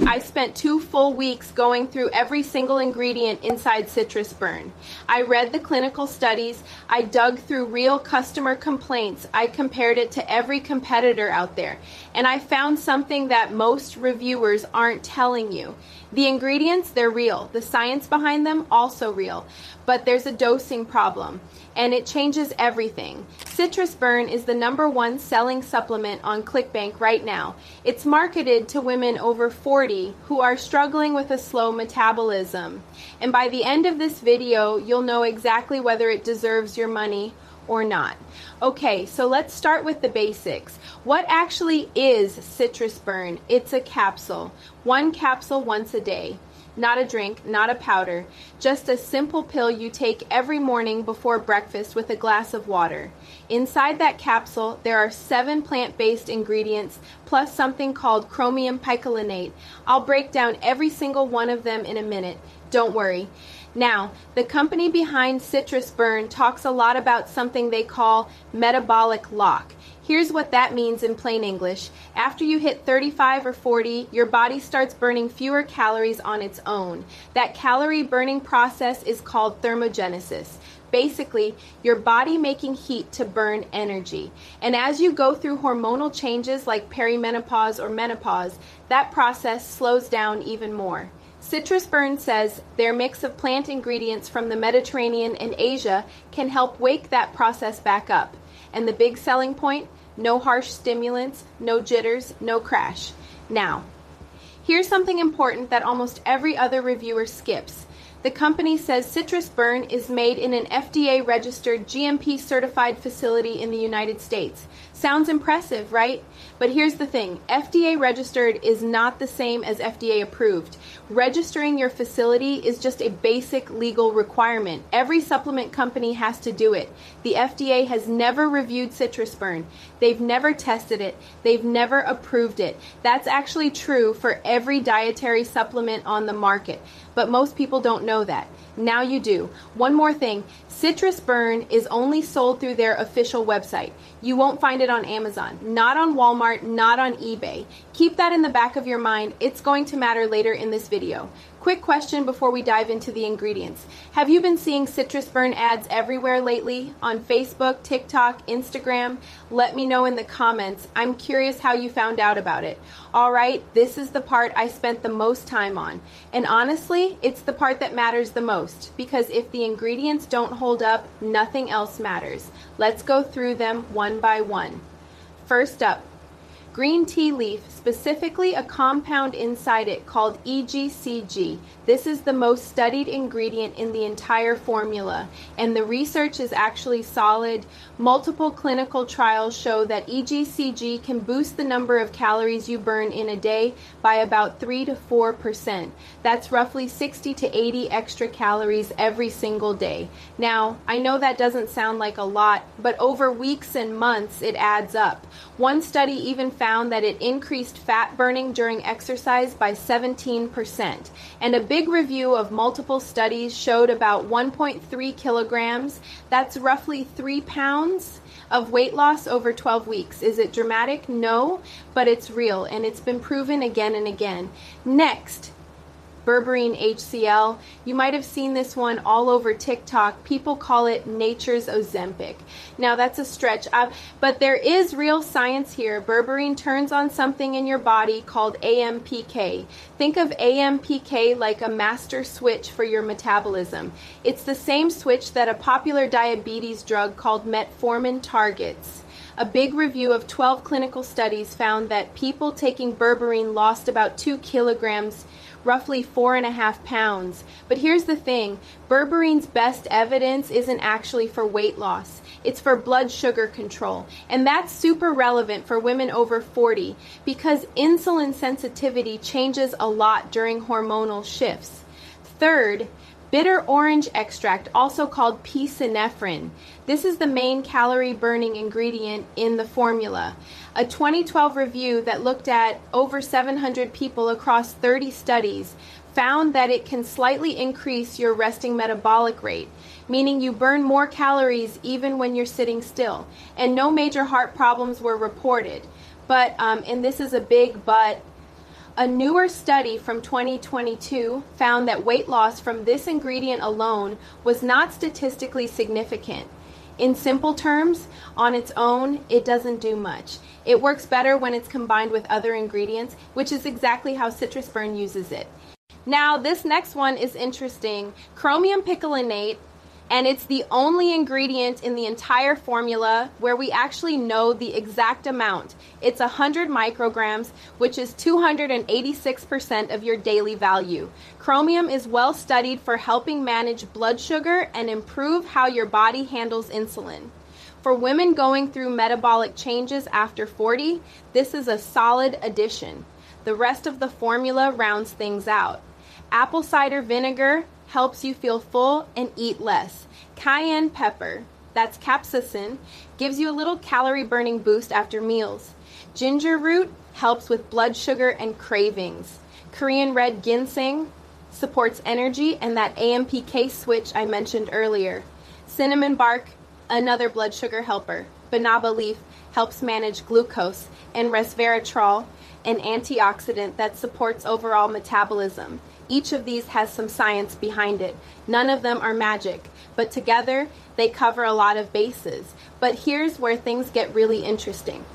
I spent 2 full weeks going through every single ingredient inside CitrusBurn. I read the clinical studies, I dug through real customer complaints, I compared it to every competitor out there, and I found something that most reviewers aren't telling you. The ingredients, they're real. The science behind them, also real. But there's a dosing problem, and it changes everything. CitrusBurn is the #1 selling supplement on ClickBank right now. It's marketed to women over 40 who are struggling with a slow metabolism. And by the end of this video, you'll know exactly whether it deserves your money or not. Okay, so let's start with the basics. What actually is CitrusBurn? It's a capsule. 1 capsule once a day. Not a drink, not a powder. Just a simple pill you take every morning before breakfast with a glass of water. Inside that capsule, there are 7 plant-based ingredients plus something called chromium picolinate. I'll break down every single one of them in a minute. Don't worry. Now, the company behind CitrusBurn talks a lot about something they call metabolic lock. Here's what that means in plain English. After you hit 35 or 40, your body starts burning fewer calories on its own. That calorie burning process is called thermogenesis. Basically, your body making heat to burn energy. And as you go through hormonal changes like perimenopause or menopause, that process slows down even more. CitrusBurn says their mix of plant ingredients from the Mediterranean and Asia can help wake that process back up. And the big selling point? No harsh stimulants, no jitters, no crash. Now, here's something important that almost every other reviewer skips. The company says CitrusBurn is made in an FDA-registered, GMP-certified facility in the United States. Sounds impressive, right? But here's the thing. FDA-registered is not the same as FDA-approved. Registering your facility is just a basic legal requirement. Every supplement company has to do it. The FDA has never reviewed CitrusBurn. They've never tested it. They've never approved it. That's actually true for every dietary supplement on the market. But most people don't know that. Now you do. One more thing. CitrusBurn is only sold through their official website. You won't find it on Amazon, not on Walmart, not on eBay. Keep that in the back of your mind. It's going to matter later in this video. Quick question before we dive into the ingredients. Have you been seeing CitrusBurn ads everywhere lately? On Facebook, TikTok, Instagram? Let me know in the comments. I'm curious how you found out about it. All right, this is the part I spent the most time on. And honestly, it's the part that matters the most, because if the ingredients don't hold up, nothing else matters. Let's go through them one by one. First up, green tea leaf, specifically a compound inside it called EGCG. This is the most studied ingredient in the entire formula, and the research is actually solid. Multiple clinical trials show that EGCG can boost the number of calories you burn in a day by about 3 to 4%. That's roughly 60 to 80 extra calories every single day. Now, I know that doesn't sound like a lot, but over weeks and months it adds up. One study even found that it increased fat burning during exercise by 17%. And a big review of multiple studies showed about 1.3 kilograms, that's roughly 3 pounds, of weight loss over 12 weeks. Is it dramatic? No, but it's real, and it's been proven again and again. Next, berberine HCl. You might have seen this one all over TikTok. People call it nature's Ozempic. Now that's a stretch, but there is real science here. Berberine turns on something in your body called AMPK. Think of AMPK like a master switch for your metabolism. It's the same switch that a popular diabetes drug called metformin targets. A big review of 12 clinical studies found that people taking berberine lost about 2 kilograms, roughly 4.5 pounds. But here's the thing, berberine's best evidence isn't actually for weight loss. It's for blood sugar control. And that's super relevant for women over 40 because insulin sensitivity changes a lot during hormonal shifts. Third, bitter orange extract, also called P-synephrine. This is the main calorie burning ingredient in the formula. A 2012 review that looked at over 700 people across 30 studies found that it can slightly increase your resting metabolic rate, meaning you burn more calories even when you're sitting still. And no major heart problems were reported. But, and this is a big but, A newer study from 2022 found that weight loss from this ingredient alone was not statistically significant. In simple terms, on its own, it doesn't do much. It works better when it's combined with other ingredients, which is exactly how CitrusBurn uses it. Now, this next one is interesting. Chromium picolinate, and it's the only ingredient in the entire formula where we actually know the exact amount. It's 100 micrograms, which is 286% of your daily value. Chromium is well studied for helping manage blood sugar and improve how your body handles insulin. For women going through metabolic changes after 40, this is a solid addition. The rest of the formula rounds things out. Apple cider vinegar helps you feel full and eat less. Cayenne pepper, that's capsaicin, gives you a little calorie burning boost after meals. Ginger root helps with blood sugar and cravings. Korean red ginseng supports energy and that AMPK switch I mentioned earlier. Cinnamon bark, another blood sugar helper. Banaba leaf helps manage glucose, and resveratrol, an antioxidant that supports overall metabolism. Each of these has some science behind it. None of them are magic, but together they cover a lot of bases. But here's where things get really interesting.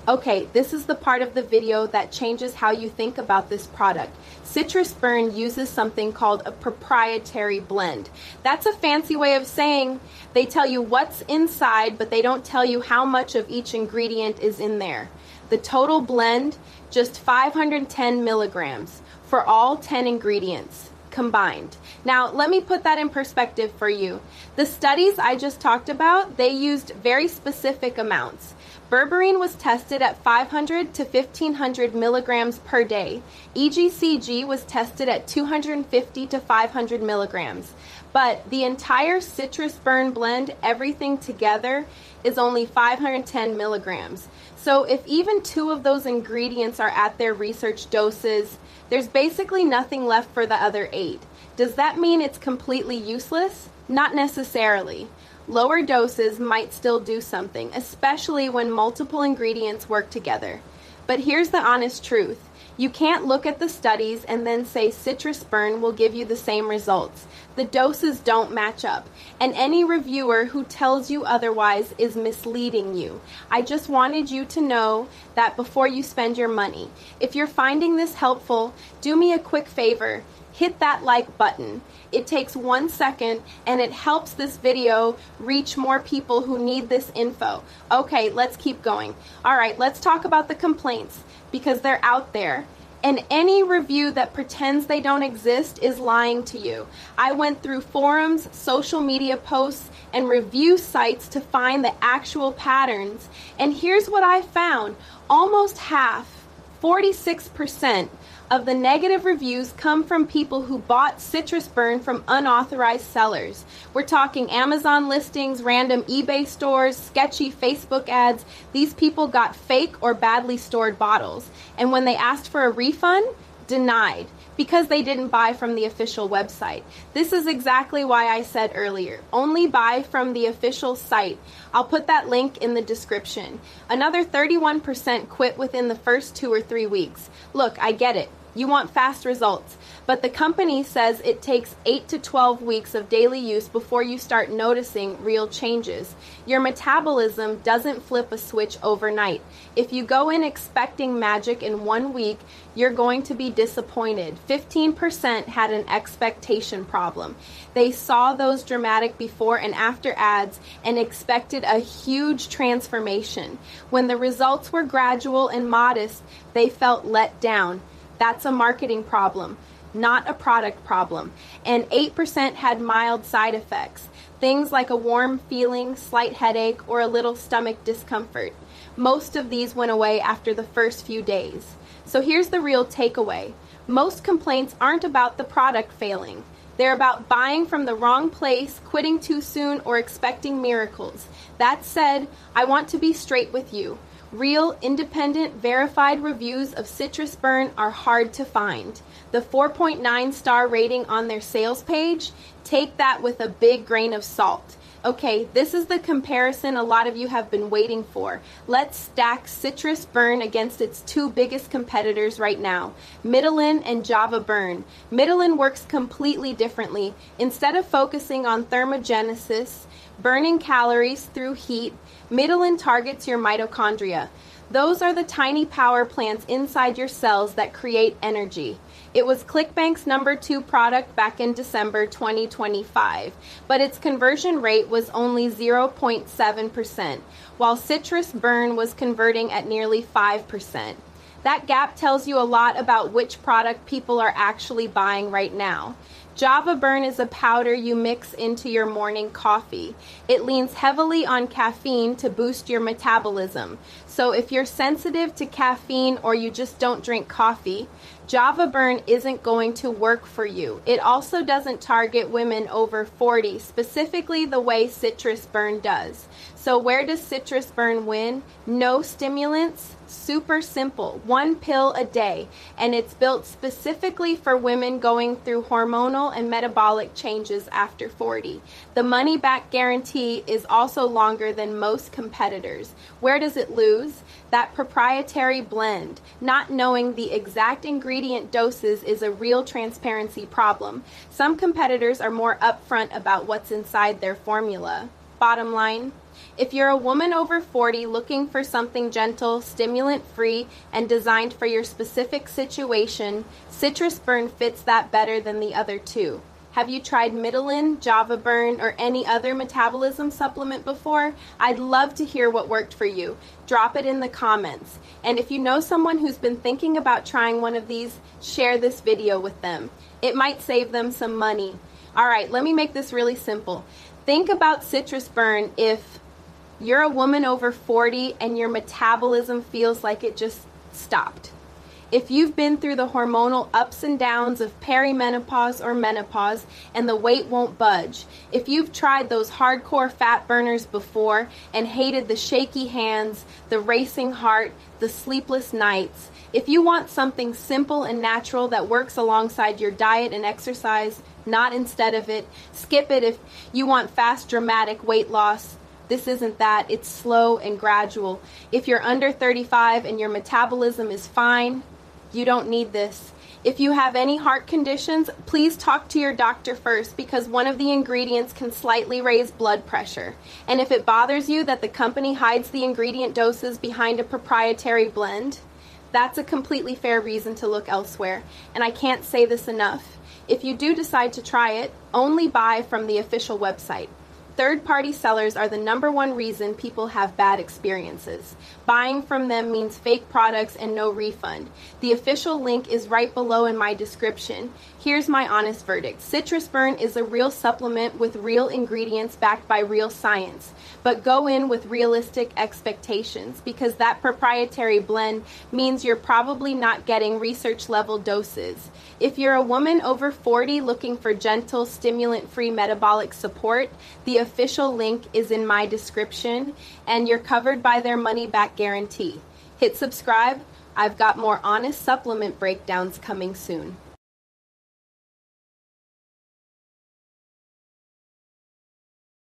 Okay, this is the part of the video that changes how you think about this product. CitrusBurn uses something called a proprietary blend. That's a fancy way of saying they tell you what's inside, but they don't tell you how much of each ingredient is in there. The total blend, just 510 milligrams for all 10 ingredients combined. Now, let me put that in perspective for you. The studies I just talked about, they used very specific amounts. Berberine was tested at 500 to 1500 milligrams per day. EGCG was tested at 250 to 500 milligrams. But the entire CitrusBurn blend, everything together, is only 510 milligrams. So if even 2 of those ingredients are at their research doses, there's basically nothing left for the other 8. Does that mean it's completely useless? Not necessarily. Lower doses might still do something, especially when multiple ingredients work together. But here's the honest truth. You can't look at the studies and then say CitrusBurn will give you the same results. The doses don't match up, and any reviewer who tells you otherwise is misleading you. I just wanted you to know that before you spend your money. If you're finding this helpful, do me a quick favor. Hit that like button. It takes 1 second and it helps this video reach more people who need this info. Okay, let's keep going. All right, let's talk about the complaints because they're out there. And any review that pretends they don't exist is lying to you. I went through forums, social media posts, and review sites to find the actual patterns. And here's what I found. Almost half, 46%, of the negative reviews come from people who bought CitrusBurn from unauthorized sellers. We're talking Amazon listings, random eBay stores, sketchy Facebook ads. These people got fake or badly stored bottles. And when they asked for a refund, denied because they didn't buy from the official website. This is exactly why I said earlier, only buy from the official site. I'll put that link in the description. Another 31% quit within the first 2 or 3 weeks. Look, I get it. You want fast results, but the company says it takes 8 to 12 weeks of daily use before you start noticing real changes. Your metabolism doesn't flip a switch overnight. If you go in expecting magic in 1 week, you're going to be disappointed. 15% had an expectation problem. They saw those dramatic before and after ads and expected a huge transformation. When the results were gradual and modest, they felt let down. That's a marketing problem, not a product problem. And 8% had mild side effects, things like a warm feeling, slight headache, or a little stomach discomfort. Most of these went away after the first few days. So here's the real takeaway. Most complaints aren't about the product failing. They're about buying from the wrong place, quitting too soon, or expecting miracles. That said, I want to be straight with you. Real, independent, verified reviews of CitrusBurn are hard to find. The 4.9 star rating on their sales page, take that with a big grain of salt. Okay, this is the comparison a lot of you have been waiting for. Let's stack CitrusBurn against its two biggest competitors right now, Mitolyn and CitrusBurn. Mitolyn works completely differently. Instead of focusing on thermogenesis, burning calories through heat, Mitolyn targets your mitochondria. Those are the tiny power plants inside your cells that create energy. It was ClickBank's #2 product back in December 2025, but its conversion rate was only 0.7%, while CitrusBurn was converting at nearly 5%. That gap tells you a lot about which product people are actually buying right now. CitrusBurn is a powder you mix into your morning coffee. It leans heavily on caffeine to boost your metabolism. So if you're sensitive to caffeine or you just don't drink coffee, CitrusBurn isn't going to work for you. It also doesn't target women over 40, specifically the way CitrusBurn does. So where does CitrusBurn win? No stimulants, super simple, 1 pill a day, and it's built specifically for women going through hormonal and metabolic changes after 40. The money back guarantee is also longer than most competitors. Where does it lose? That proprietary blend. Not knowing the exact ingredient doses is a real transparency problem. Some competitors are more upfront about what's inside their formula. Bottom line, if you're a woman over 40 looking for something gentle, stimulant-free, and designed for your specific situation, CitrusBurn fits that better than the other two. Have you tried Mitolyn, CitrusBurn, or any other metabolism supplement before? I'd love to hear what worked for you. Drop it in the comments. And if you know someone who's been thinking about trying one of these, share this video with them. It might save them some money. All right, let me make this really simple. Think about CitrusBurn if you're a woman over 40 and your metabolism feels like it just stopped. If you've been through the hormonal ups and downs of perimenopause or menopause and the weight won't budge, if you've tried those hardcore fat burners before and hated the shaky hands, the racing heart, the sleepless nights, if you want something simple and natural that works alongside your diet and exercise, not instead of it, skip it if you want fast, dramatic weight loss. This isn't that. It's slow and gradual. If you're under 35 and your metabolism is fine, you don't need this. If you have any heart conditions, please talk to your doctor first because one of the ingredients can slightly raise blood pressure. And if it bothers you that the company hides the ingredient doses behind a proprietary blend, that's a completely fair reason to look elsewhere. And I can't say this enough. If you do decide to try it, only buy from the official website. Third-party sellers are the #1 reason people have bad experiences. Buying from them means fake products and no refund. The official link is right below in my description. Here's my honest verdict. CitrusBurn is a real supplement with real ingredients backed by real science. But go in with realistic expectations because that proprietary blend means you're probably not getting research-level doses. If you're a woman over 40 looking for gentle, stimulant-free metabolic support, the official link is in my description, and you're covered by their money-back guarantee. Hit subscribe. I've got more honest supplement breakdowns coming soon.